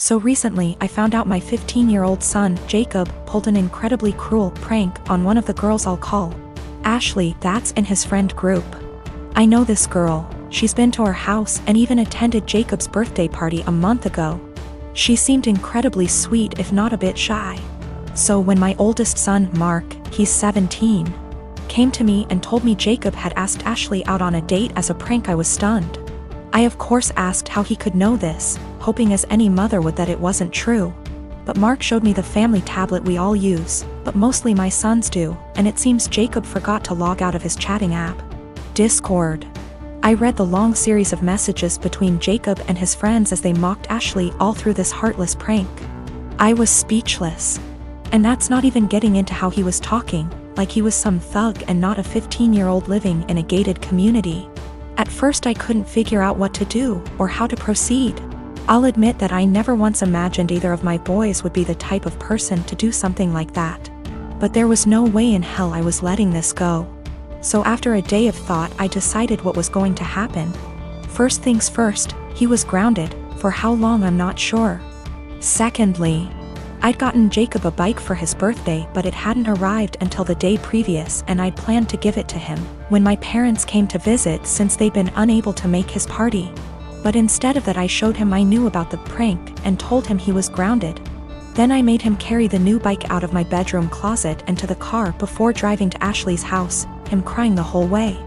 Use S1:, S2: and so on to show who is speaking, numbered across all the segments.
S1: So recently I found out my 15-year-old son, Jacob, pulled an incredibly cruel prank on one of the girls I'll call Ashley, that's in his friend group. I know this girl, she's been to our house and even attended Jacob's birthday party a month ago. She seemed incredibly sweet if not a bit shy. So when my oldest son, Mark, he's 17, came to me and told me Jacob had asked Ashley out on a date as a prank, I was stunned. I of course asked how he could know this, hoping as any mother would that it wasn't true. But Mark showed me the family tablet we all use, but mostly my sons do, and it seems Jacob forgot to log out of his chatting app, Discord. I read the long series of messages between Jacob and his friends as they mocked Ashley all through this heartless prank. I was speechless. And that's not even getting into how he was talking, like he was some thug and not a 15-year-old living in a gated community. At first I couldn't figure out what to do or how to proceed. I'll admit that I never once imagined either of my boys would be the type of person to do something like that. But there was no way in hell I was letting this go. So after a day of thought I decided what was going to happen. First things first, he was grounded, for how long I'm not sure. Secondly, I'd gotten Jacob a bike for his birthday, but it hadn't arrived until the day previous and I'd planned to give it to him when my parents came to visit since they'd been unable to make his party. But instead of that I showed him I knew about the prank and told him he was grounded. Then I made him carry the new bike out of my bedroom closet and to the car before driving to Ashley's house, him crying the whole way.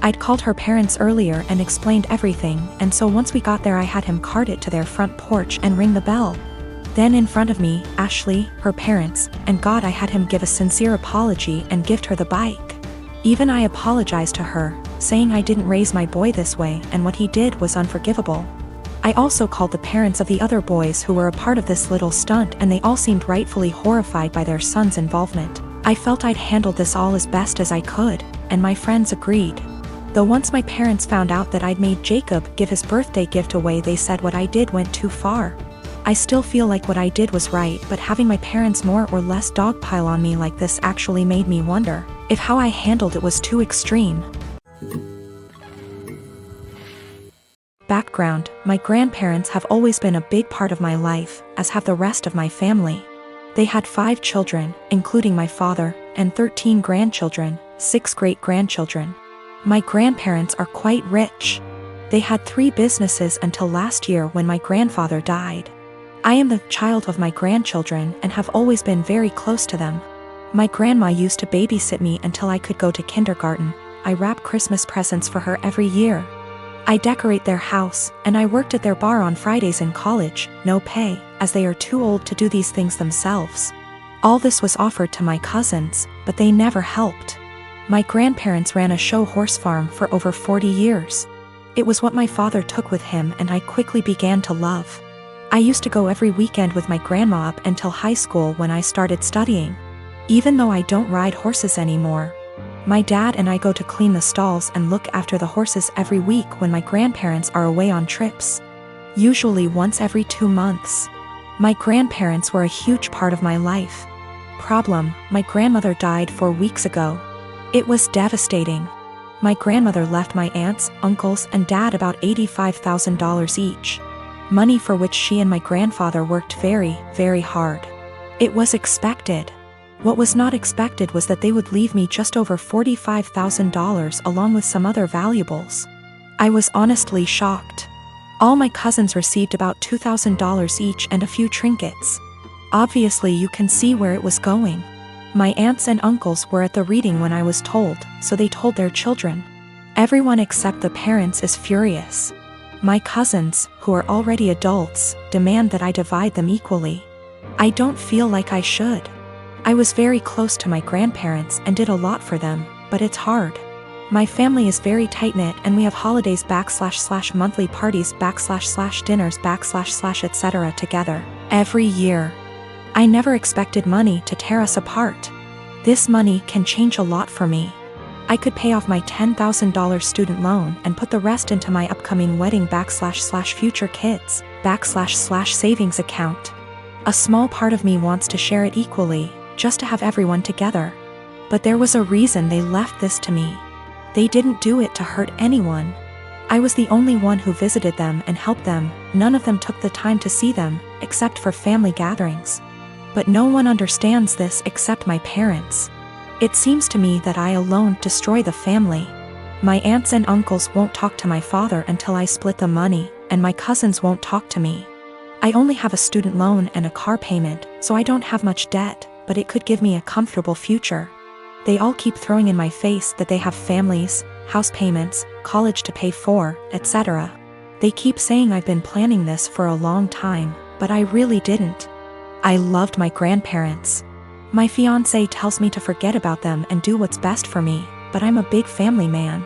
S1: I'd called her parents earlier and explained everything, and so once we got there I had him cart it to their front porch and ring the bell. Then in front of me, Ashley, her parents, and God, I had him give a sincere apology and gift her the bike. Even I apologized to her, saying I didn't raise my boy this way and what he did was unforgivable. I also called the parents of the other boys who were a part of this little stunt and they all seemed rightfully horrified by their son's involvement. I felt I'd handled this all as best as I could, and my friends agreed. Though once my parents found out that I'd made Jacob give his birthday gift away, they said what I did went too far. I still feel like what I did was right, but having my parents more or less dogpile on me like this actually made me wonder if how I handled it was too extreme. Background: my grandparents have always been a big part of my life, as have the rest of my family. They had 5 children, including my father, and 13 grandchildren, 6 great-grandchildren. My grandparents are quite rich. They had 3 businesses until last year when my grandfather died. I am the child of my grandchildren and have always been very close to them. My grandma used to babysit me until I could go to kindergarten. I wrap Christmas presents for her every year. I decorate their house, and I worked at their bar on Fridays in college, no pay, as they are too old to do these things themselves. All this was offered to my cousins, but they never helped. My grandparents ran a show horse farm for over 40 years. It was what my father took with him and I quickly began to love. I used to go every weekend with my grandma up until high school when I started studying. Even though I don't ride horses anymore, my dad and I go to clean the stalls and look after the horses every week when my grandparents are away on trips. Usually once every 2 months. My grandparents were a huge part of my life. Problem: my grandmother died 4 weeks ago. It was devastating. My grandmother left my aunts, uncles, and dad about $85,000 each. Money for which she and my grandfather worked very, very hard. It was expected. What was not expected was that they would leave me just over $45,000 along with some other valuables. I was honestly shocked. All my cousins received about $2,000 each and a few trinkets. Obviously you can see where it was going. My aunts and uncles were at the reading when I was told, so they told their children. Everyone except the parents is furious. My cousins, who are already adults, demand that I divide them equally. I don't feel like I should. I was very close to my grandparents and did a lot for them, but it's hard. My family is very tight-knit and we have holidays / monthly parties / dinners / etc. together, every year. I never expected money to tear us apart. This money can change a lot for me. I could pay off my $10,000 student loan and put the rest into my upcoming wedding / future kids / savings account. A small part of me wants to share it equally, just to have everyone together. But there was a reason they left this to me. They didn't do it to hurt anyone. I was the only one who visited them and helped them, none of them took the time to see them, except for family gatherings. But no one understands this except my parents. It seems to me that I alone destroy the family. My aunts and uncles won't talk to my father until I split the money, and my cousins won't talk to me. I only have a student loan and a car payment, so I don't have much debt, but it could give me a comfortable future. They all keep throwing in my face that they have families, house payments, college to pay for, etc. They keep saying I've been planning this for a long time, but I really didn't. I loved my grandparents. My fiancé tells me to forget about them and do what's best for me, but I'm a big family man.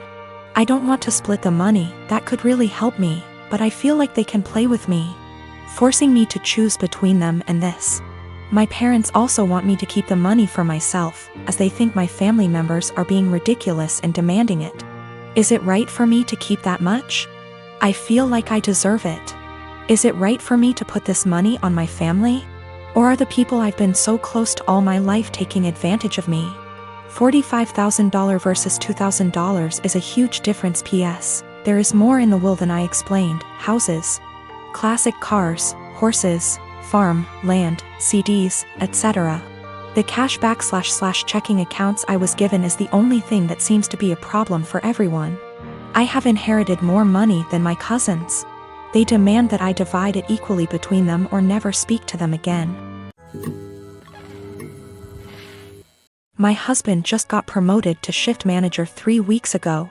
S1: I don't want to split the money, that could really help me, but I feel like they can play with me, forcing me to choose between them and this. My parents also want me to keep the money for myself, as they think my family members are being ridiculous and demanding it. Is it right for me to keep that much? I feel like I deserve it. Is it right for me to put this money on my family? Or are the people I've been so close to all my life taking advantage of me? $45,000 versus $2,000 is a huge difference. PS. There is more in the will than I explained. Houses, classic cars, horses, farm, land, CDs, etc. The cashback / checking accounts I was given is the only thing that seems to be a problem for everyone. I have inherited more money than my cousins. They demand that I divide it equally between them or never speak to them again. My husband just got promoted to shift manager 3 weeks ago.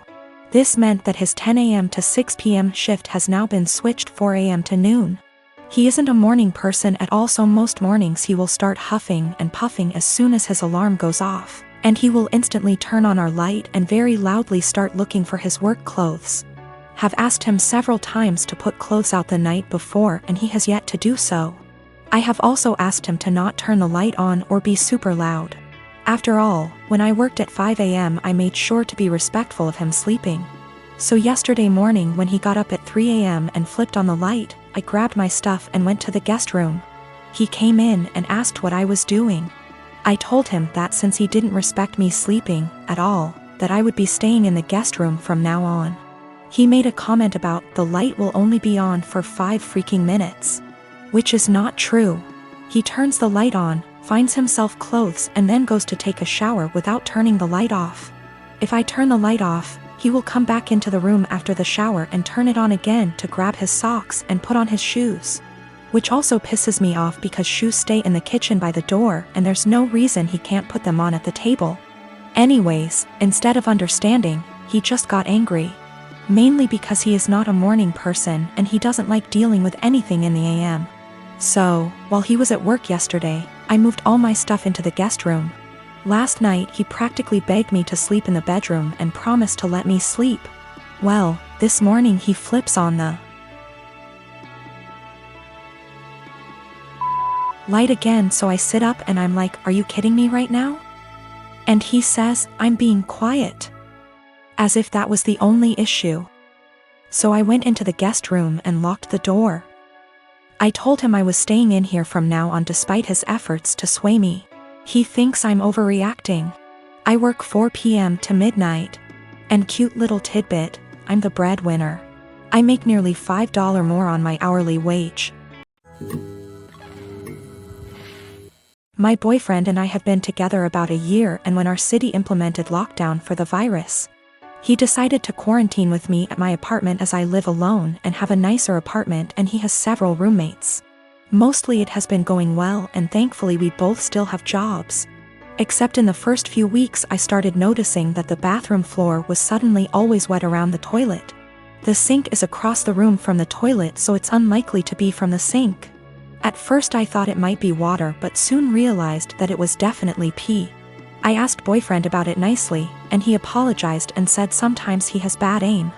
S1: This meant that his 10 a.m. to 6 p.m. shift has now been switched 4 a.m. to noon. He isn't a morning person at all, so most mornings he will start huffing and puffing as soon as his alarm goes off, and he will instantly turn on our light and very loudly start looking for his work clothes. Have asked him several times to put clothes out the night before and he has yet to do so. I have also asked him to not turn the light on or be super loud. After all, when I worked at 5 a.m. I made sure to be respectful of him sleeping. So yesterday morning when he got up at 3 a.m. and flipped on the light, I grabbed my stuff and went to the guest room. He came in and asked what I was doing. I told him that since he didn't respect me sleeping at all, that I would be staying in the guest room from now on. He made a comment about the light will only be on for 5 freaking minutes. Which is not true. He turns the light on, finds himself clothes and then goes to take a shower without turning the light off. If I turn the light off, he will come back into the room after the shower and turn it on again to grab his socks and put on his shoes. Which also pisses me off because shoes stay in the kitchen by the door and there's no reason he can't put them on at the table. Anyways, instead of understanding, he just got angry. Mainly because he is not a morning person and he doesn't like dealing with anything in the AM. So, while he was at work yesterday, I moved all my stuff into the guest room. Last night he practically begged me to sleep in the bedroom and promised to let me sleep. Well, this morning he flips on the light again, so I sit up and I'm like, are you kidding me right now? And he says, I'm being quiet. As if that was the only issue. So I went into the guest room and locked the door. I told him I was staying in here from now on despite his efforts to sway me. He thinks I'm overreacting. I work 4 p.m. to midnight. And cute little tidbit, I'm the breadwinner. I make nearly $5 more on my hourly wage. My boyfriend and I have been together about a year, and when our city implemented lockdown for the virus, he decided to quarantine with me at my apartment as I live alone and have a nicer apartment and he has several roommates. Mostly it has been going well and thankfully we both still have jobs. Except in the first few weeks I started noticing that the bathroom floor was suddenly always wet around the toilet. The sink is across the room from the toilet, so it's unlikely to be from the sink. At first I thought it might be water, but soon realized that it was definitely pee. I asked boyfriend about it nicely, and he apologized and said sometimes he has bad aim.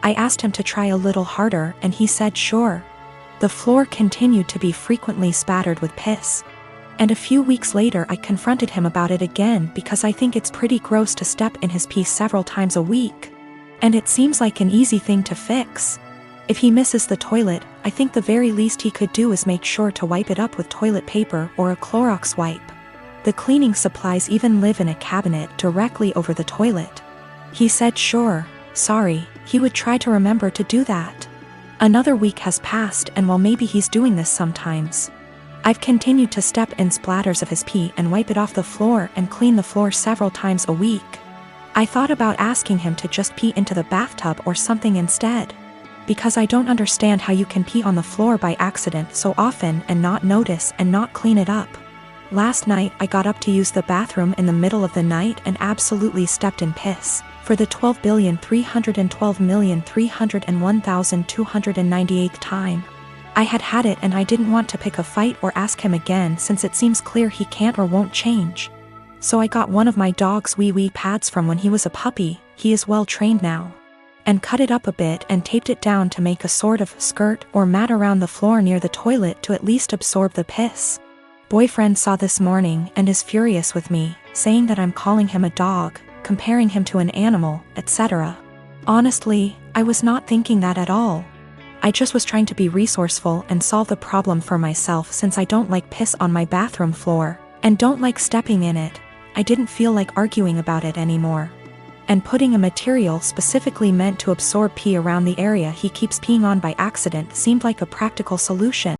S1: I asked him to try a little harder and he said sure. The floor continued to be frequently spattered with piss. And a few weeks later I confronted him about it again because I think it's pretty gross to step in his pee several times a week. And it seems like an easy thing to fix. If he misses the toilet, I think the very least he could do is make sure to wipe it up with toilet paper or a Clorox wipe. The cleaning supplies even live in a cabinet directly over the toilet. He said sure, sorry, he would try to remember to do that. Another week has passed, and well, maybe he's doing this sometimes. I've continued to step in splatters of his pee and wipe it off the floor and clean the floor several times a week. I thought about asking him to just pee into the bathtub or something instead. Because I don't understand how you can pee on the floor by accident so often and not notice and not clean it up. Last night I got up to use the bathroom in the middle of the night and absolutely stepped in piss, for the 12,312,301,298th time. I had it and I didn't want to pick a fight or ask him again since it seems clear he can't or won't change. So I got one of my dog's wee pads from when he was a puppy, he is well trained now, and cut it up a bit and taped it down to make a sort of skirt or mat around the floor near the toilet to at least absorb the piss. Boyfriend saw this morning and is furious with me, saying that I'm calling him a dog, comparing him to an animal, etc. Honestly, I was not thinking that at all. I just was trying to be resourceful and solve the problem for myself since I don't like piss on my bathroom floor, and don't like stepping in it. I didn't feel like arguing about it anymore. And putting a material specifically meant to absorb pee around the area he keeps peeing on by accident seemed like a practical solution.